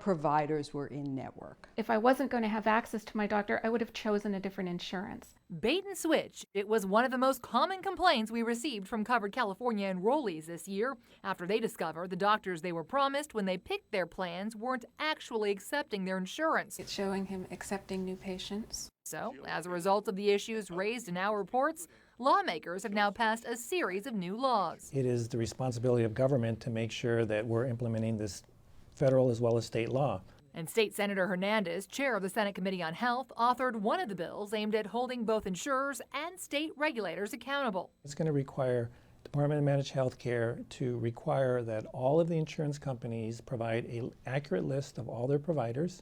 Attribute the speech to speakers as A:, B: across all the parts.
A: providers were in-network.
B: If I wasn't going to have access to my doctor, I would have chosen a different insurance.
C: Bait and switch. It was one of the most common complaints we received from Covered California enrollees this year after they discovered the doctors they were promised when they picked their plans weren't actually accepting their insurance.
B: It's showing him accepting new patients.
C: So, as a result of the issues raised in our reports, lawmakers have now passed a series of new laws.
D: It is the responsibility of government to make sure that we're implementing this federal as well as state law.
C: And State Senator Hernandez, chair of the Senate Committee on Health, authored one of the bills aimed at holding both insurers and state regulators accountable.
D: It's going to require Department of Managed Health Care to require that all of the insurance companies provide an accurate list of all their providers,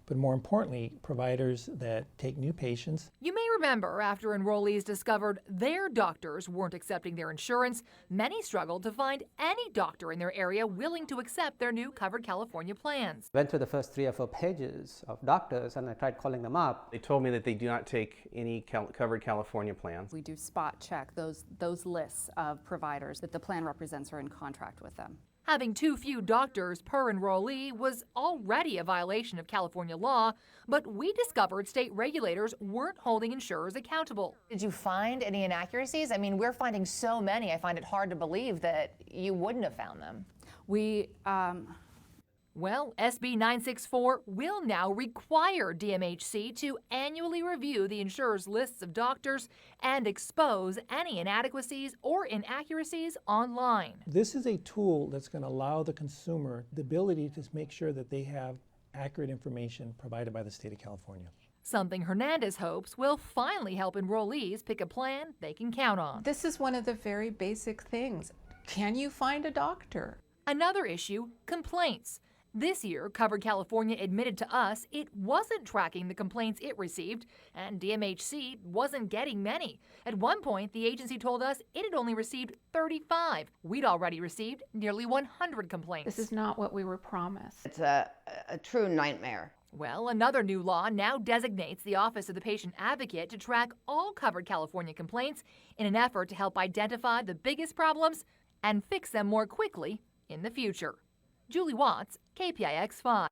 D: but more importantly, providers that take new patients.
C: You may remember after enrollees discovered their doctors weren't accepting their insurance, many struggled to find any doctor in their area willing to accept their new Covered California plans.
E: Went through the first 3 or 4 pages of doctors and I tried calling them up.
F: They told me that they do not take any Covered California plans.
G: We do spot check those lists of providers that the plan represents are in contract with them.
C: Having too few doctors per enrollee was already a violation of California law, but we discovered state regulators weren't holding insurers accountable.
H: Did you find any inaccuracies? I mean, we're finding so many, I find it hard to believe that you wouldn't have found them.
C: Well, SB 964 will now require DMHC to annually review the insurer's lists of doctors and expose any inadequacies or inaccuracies online.
D: This is a tool that's going to allow the consumer the ability to make sure that they have accurate information provided by the state of California.
C: Something Hernandez hopes will finally help enrollees pick a plan they can count on.
B: This is one of the very basic things. Can you find a doctor?
C: Another issue, complaints. This year, Covered California admitted to us it wasn't tracking the complaints it received, and DMHC wasn't getting many. At one point, the agency told us it had only received 35. We'd already received nearly 100 complaints.
B: This is not what we were promised.
I: It's a true nightmare.
C: Well, another new law now designates the Office of the Patient Advocate to track all Covered California complaints in an effort to help identify the biggest problems and fix them more quickly in the future. Julie Watts, KPIX 5.